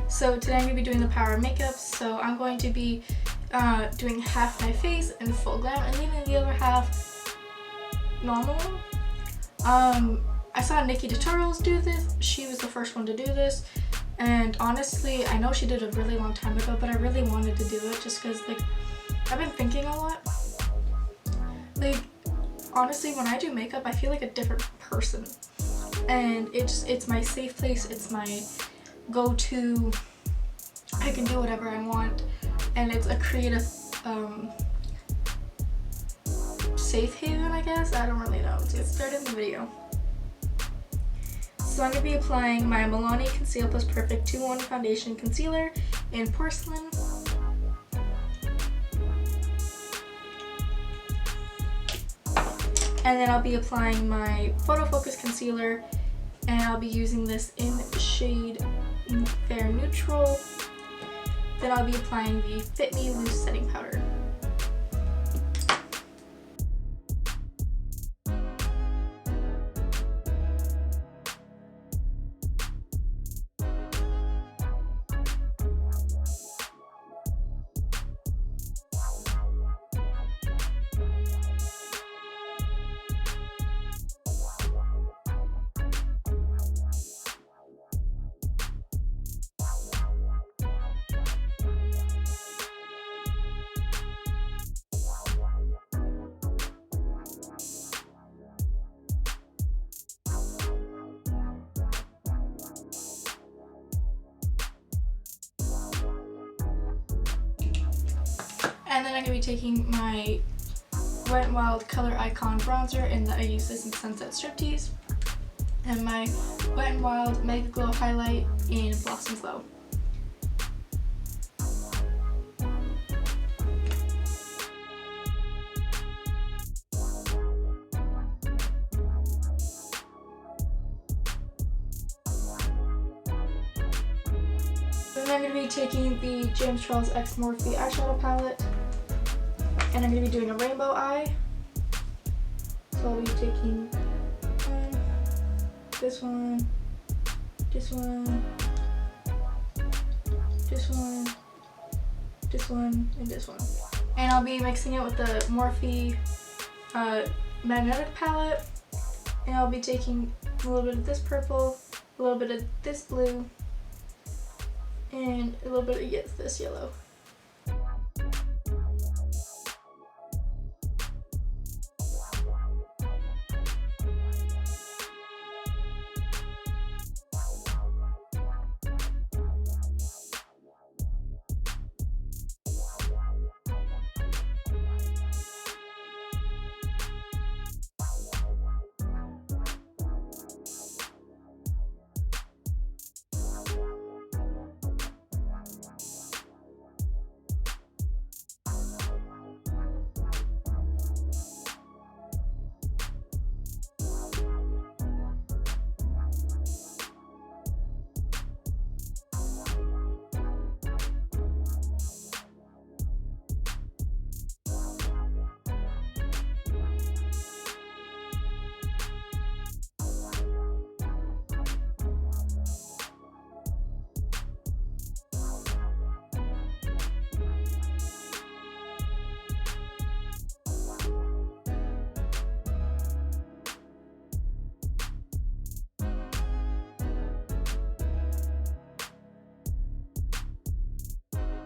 So today I'm going to be doing the power of makeup. So I'm going to be doing half my face in full glam and leaving the other half normal. I saw Nikki tutorials do this. She was the first one to do this, and honestly I know she did it a really long time ago, but I really wanted to do it just because like I've been thinking a lot. Like honestly, when I do makeup I feel like a different person, and it's my safe place, it's my go-to. I can do whatever I want, and it's a creative safe haven, I guess. I don't really know. Let's get started in the video. So I'm going to be applying my Milani Conceal Plus Perfect 2-in-1 Foundation Concealer in Porcelain. And then I'll be applying my Photo Focus Concealer, and I'll be using this in shade Fair Neutral. Then I'll be applying the Fit Me Loose Setting Powder. And then I'm going to be taking my Wet n Wild Color Icon Bronzer, and I use this in Sunset Striptease, and my Wet n Wild Mega Glow Highlight in Blossom Glow. Then I'm going to be taking the James Charles X Morphe eyeshadow palette, and I'm going to be doing a rainbow eye. So I'll be taking this one, this one, this one, this one, and this one. And I'll be mixing it with the Morphe magnetic palette, and I'll be taking a little bit of this purple, a little bit of this blue, and a little bit of this yellow.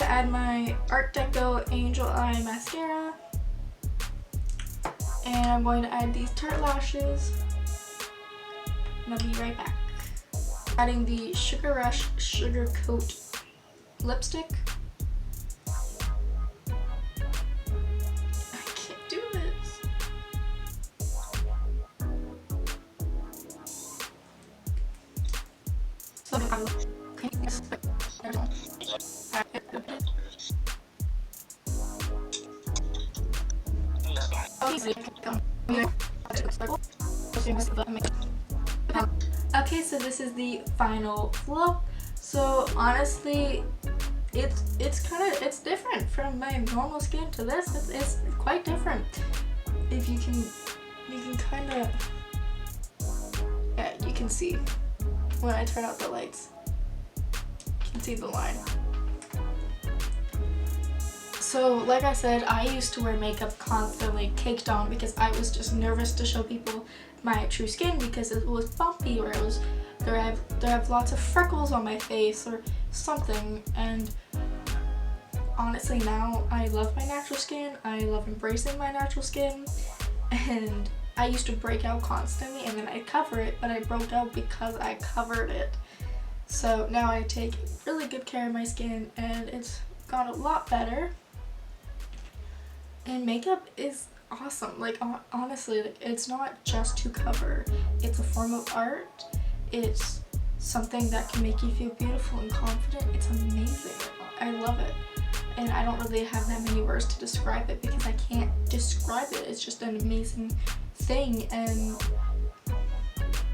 Add my Art Deco Angel Eye Mascara, and I'm going to add these Tarte lashes, and I'll be right back. Adding the Sugar Rush Sugar Coat lipstick. I can't do this. Okay, so this is the final look. So honestly, it's different from my normal skin to this. It's quite different. If you can kind of, yeah, you can see when I turn out the lights. You see the line. So like I said, I used to wear makeup constantly caked on because I was just nervous to show people my true skin because it was bumpy, or it was there I have lots of freckles on my face or something. And honestly, now I love my natural skin. I love embracing my natural skin, and I used to break out constantly and then I'd cover it, but I broke out because I covered it. So now I take really good care of my skin and it's got a lot better. And makeup is awesome. Like honestly, like, it's not just to cover. It's a form of art. It's something that can make you feel beautiful and confident. It's amazing. I love it. And I don't really have that many words to describe it because I can't describe it. It's just an amazing thing, and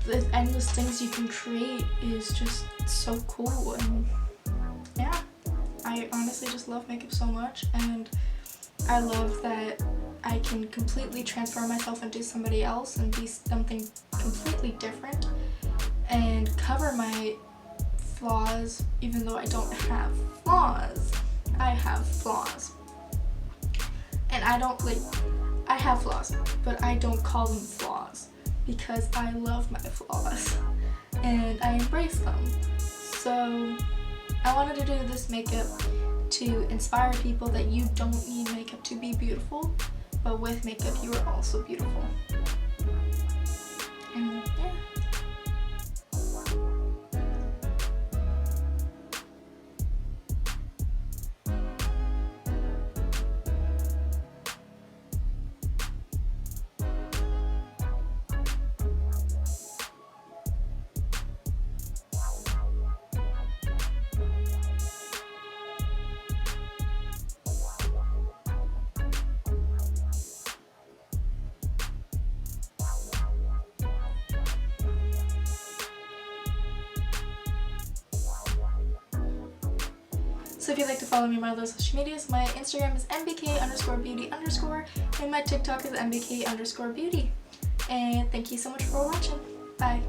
the endless things you can create is just so cool. And yeah, I honestly just love makeup so much, and I love that I can completely transform myself into somebody else and be something completely different and cover my flaws, even though I don't have flaws. I have flaws. And I have flaws, but I don't call them flaws because I love my flaws and I embrace them. So I wanted to do this makeup to inspire people that you don't need makeup to be beautiful, but with makeup you are also beautiful. And yeah. So if you'd like to follow me on my other social medias, my Instagram is mbk_beauty_, and my TikTok is mbk_beauty. And thank you so much for watching. Bye.